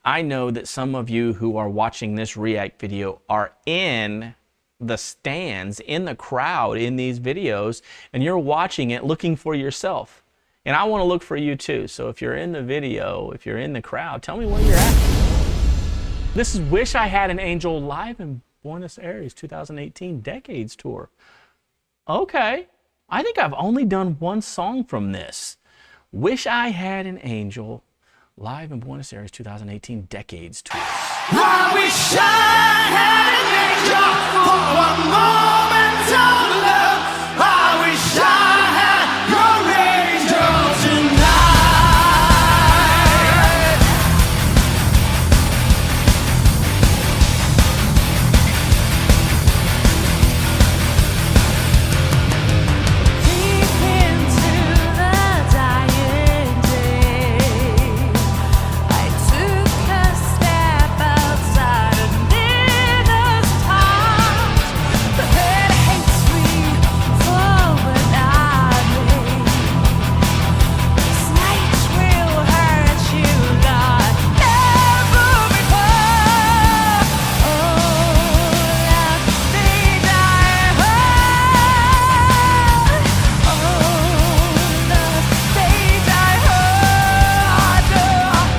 I know that some of you who are watching this react video are in the stands, in the crowd, in these videos, and you're watching it looking for yourself. And I want to look for you too. So if you're in the video, if you're in the crowd, tell me where you're at. This is Wish I Had an Angel live in Buenos Aires 2018 Decades Tour. Okay, I think I've only done one song from this. Wish I Had an Angel live in Buenos Aires 2018 Decades Tour. I wish I had an angel for one moment of love. I wish I had your angel tonight. Deep into the dying day, I took a step outside and near the stars. The head hates me for what I made. This night will hurt you like never before. Oh, love, they die hard. Oh, love, they die hard.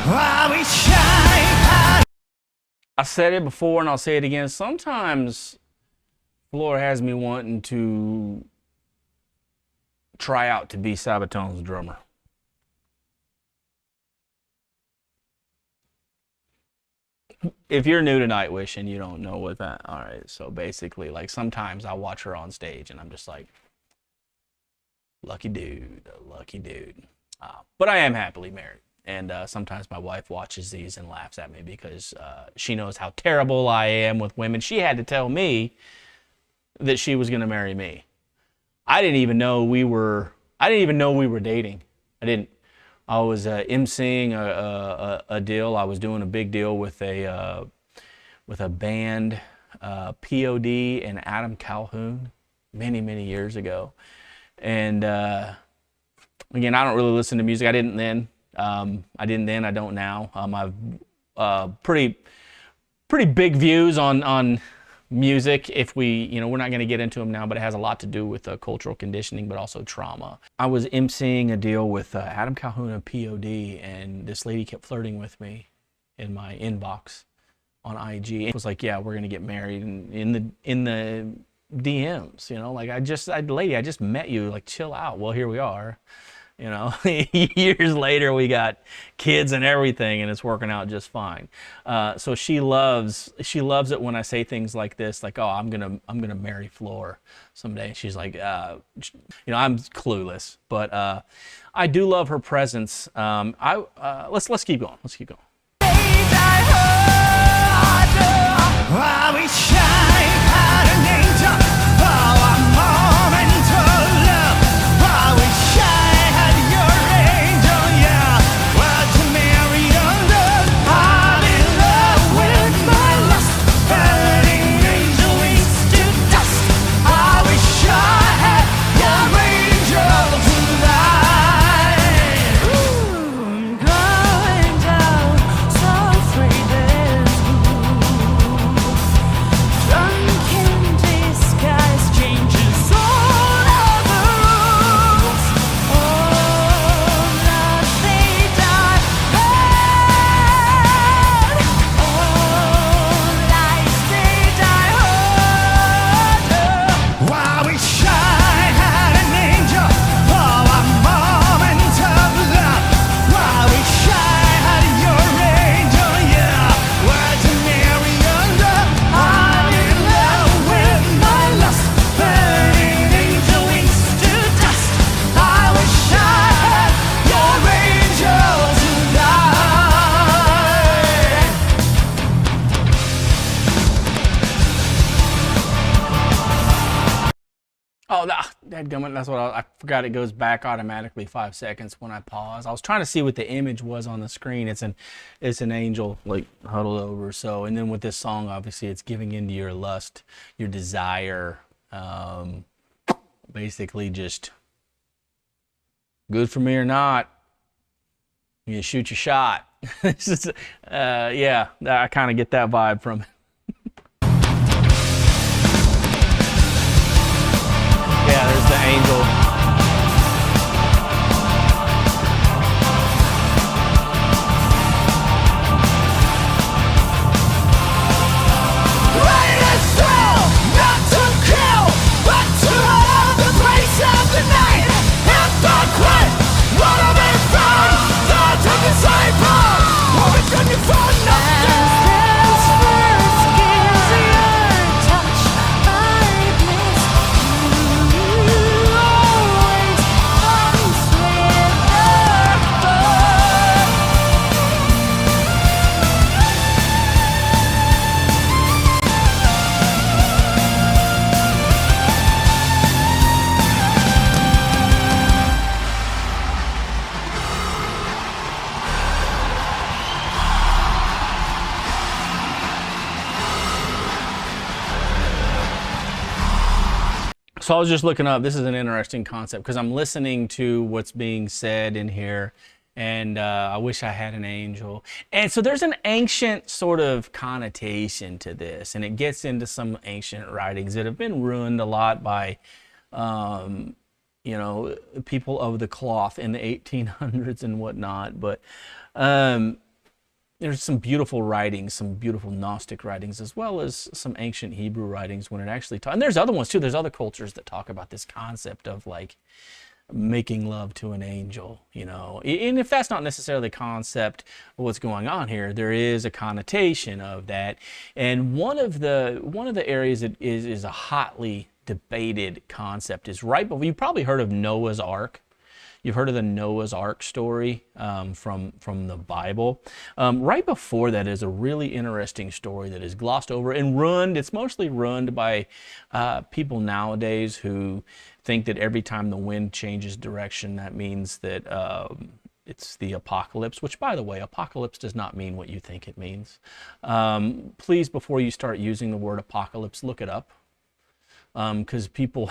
I wish I had. I said it before and I'll say it again. Sometimes Floor has me wanting to try out to be Sabatone's drummer. If you're new to Nightwish and you don't know what that, all right, so basically, like, sometimes I watch her on stage and I'm just like, lucky dude, lucky dude. But I am happily married. And sometimes my wife watches these and laughs at me because she knows how terrible I am with women. She had to tell me that she was going to marry me. I didn't even know we were dating. I was emceeing a deal. I was doing a big deal with a band, POD and Adam Calhoun, many years ago. And again, I don't really listen to music. I didn't then. I don't now. I've pretty big views on music. If we're not going to get into them now, but it has a lot to do with cultural conditioning, but also trauma. I was emceeing a deal with Adam Calhoun and POD, and this lady kept flirting with me in my inbox on IG. It was like, yeah, we're going to get married, and in the DMs, like, I just met you, like, chill out. Well, here we are. Years later, we got kids and everything, and it's working out just fine. So she loves it when I say things like this, like, oh, I'm gonna marry Floor someday. She's like, I'm clueless, but I do love her presence. Let's keep going. Let's keep going. I wish I had an angel for a moment of love. I wish I had your angel, yeah. Well, to marry under, I'm in love with my lust. Burning angel wings to dust. I wish I had your angel tonight. Ooh, I'm going down some faded moon. Drunken disguise changes all of the rules. Oh, love, they die hard. Oh, lies, they die hard. I wish I had an angel for a moment of love. I wish I had your angel, yeah. Where to marry under, I'm in love with my lust. Burning angel wings to dust. I wish I had your angel tonight. Oh, dadgummit, that's what I forgot. It goes back automatically 5 seconds when I pause. I was trying to see what the image was on the screen. It's an angel, like, huddled over. So, and then with this song, obviously, it's giving into your lust, your desire. Basically, just good for me or not, you shoot your shot. This is, yeah, I kind of get that vibe from it. Yeah, there's the angel. So I was just looking up, this is an interesting concept because I'm listening to what's being said in here, and I wish I had an angel. And so there's an ancient sort of connotation to this, and it gets into some ancient writings that have been ruined a lot by, you know, people of the cloth in the 1800s and whatnot. But there's some beautiful writings, some beautiful Gnostic writings, as well as some ancient Hebrew writings when it actually and there's other ones too. There's other cultures that talk about this concept of like making love to an angel, you know. And if that's not necessarily the concept of what's going on here, there is a connotation of that. And one of the areas that is a hotly debated concept is right before, you've probably heard of Noah's Ark. You've heard of the Noah's Ark story from the Bible. Right before that is a really interesting story that is glossed over and ruined. It's mostly ruined by people nowadays who think that every time the wind changes direction, that means that it's the apocalypse, which, by the way, apocalypse does not mean what you think it means. Please, before you start using the word apocalypse, look it up, because people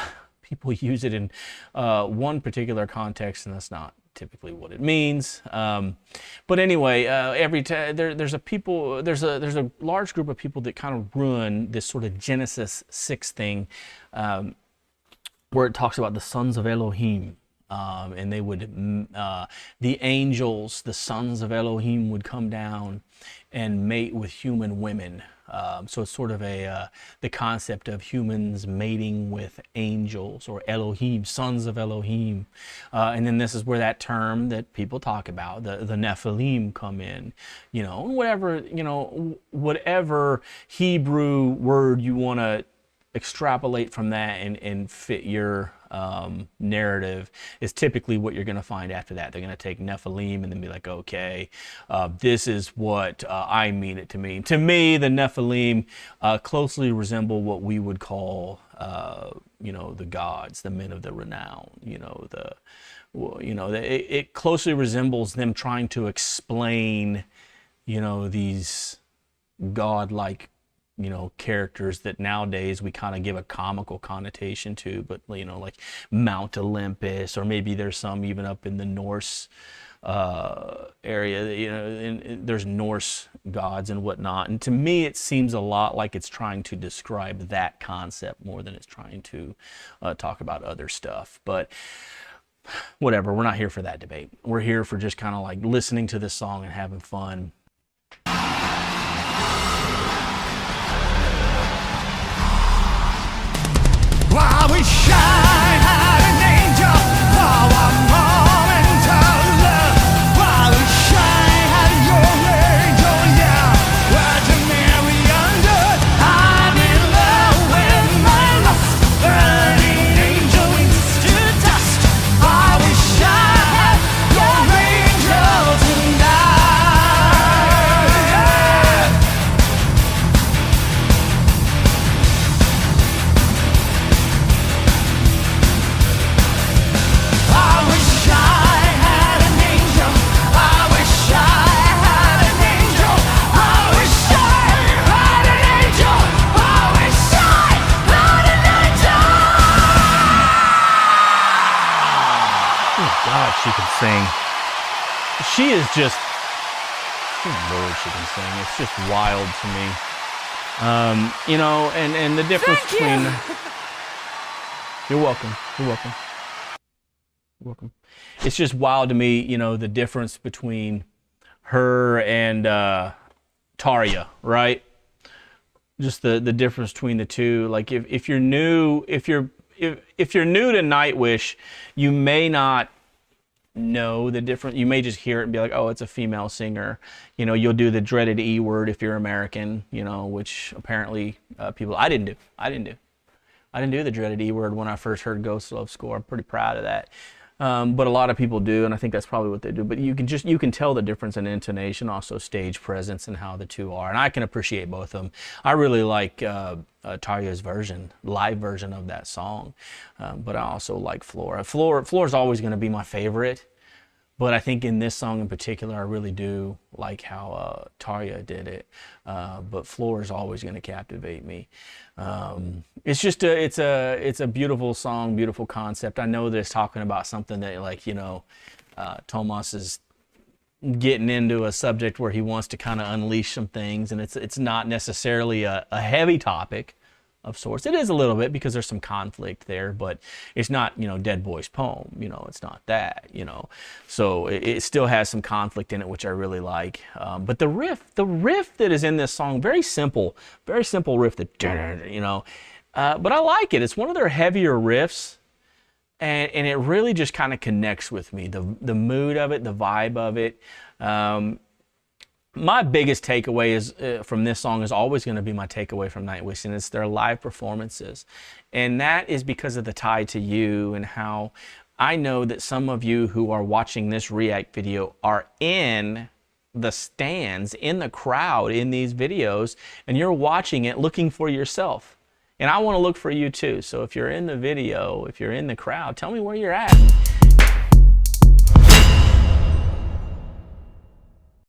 use it in one particular context, and that's not typically what it means. But anyway, there's a large group of people that kind of ruin this sort of Genesis 6 thing, where it talks about the sons of Elohim. And they would, the angels, the sons of Elohim, would come down and mate with human women. So it's sort of the concept of humans mating with angels, or Elohim, sons of Elohim. And then this is where that term that people talk about, the Nephilim, come in. You know, whatever Hebrew word you want to extrapolate from that and fit your narrative is typically what you're going to find after that. They're going to take Nephilim and then be like, okay, this is what I mean it to mean. To me, the Nephilim closely resemble what we would call, the gods, the men of the renown. It closely resembles them trying to explain, these godlike characters that nowadays we kind of give a comical connotation to, but like Mount Olympus, or maybe there's some even up in the Norse area, and there's Norse gods and whatnot. And to me, it seems a lot like it's trying to describe that concept more than it's trying to talk about other stuff. But whatever, we're not here for that debate. We're here for just kind of like listening to this song and having fun. I wish I had an angel for a moment of love. I wish I had your angel, yeah. Virgin Mary under. I'm in love with my lust. Burning angel wings to dust. I wish I had your angel tonight, yeah. God, she can sing. She is just Good Lord, she can sing. It's just wild to me. You know, and the difference between. You're welcome. You're welcome. You're welcome. It's just wild to me, you know, the difference between her and Tarja, right? Just the difference between the two. Like if you're new, if you're new to Nightwish, you may not know the difference. You may just hear it and be like, oh, it's a female singer. You know, you'll do the dreaded E word if you're American, you know, which apparently people, I didn't do the dreaded E word when I first heard Ghost Love Score. I'm pretty proud of that. But a lot of people do, and I think that's probably what they do. But you can tell the difference in intonation, also stage presence, and how the two are. And I can appreciate both of them. I really like Tarja's live version of that song, but I also like Floor. Floor's always going to be my favorite. But I think in this song in particular, I really do like how Tarja did it. But Floor is always going to captivate me. It's just it's a beautiful song, beautiful concept. I know that it's talking about something that, like, you know, Tomas is getting into a subject where he wants to kind of unleash some things, and it's not necessarily a heavy topic of sorts. It is a little bit because there's some conflict there, but it's not, you know, Dead Boy's poem, you know, it's not that, you know. So it still has some conflict in it, which I really like. But the riff that is in this song, very simple riff that, you know, but I like it. It's one of their heavier riffs, and it really just kind of connects with me. The mood of it, the vibe of it. My biggest takeaway is from this song is always going to be my takeaway from Nightwish, and it's their live performances. And that is because of the tie to you, and how I know that some of you who are watching this react video are in the stands, in the crowd in these videos, and you're watching it looking for yourself. And I want to look for you too. So if you're in the video, if you're in the crowd, tell me where you're at.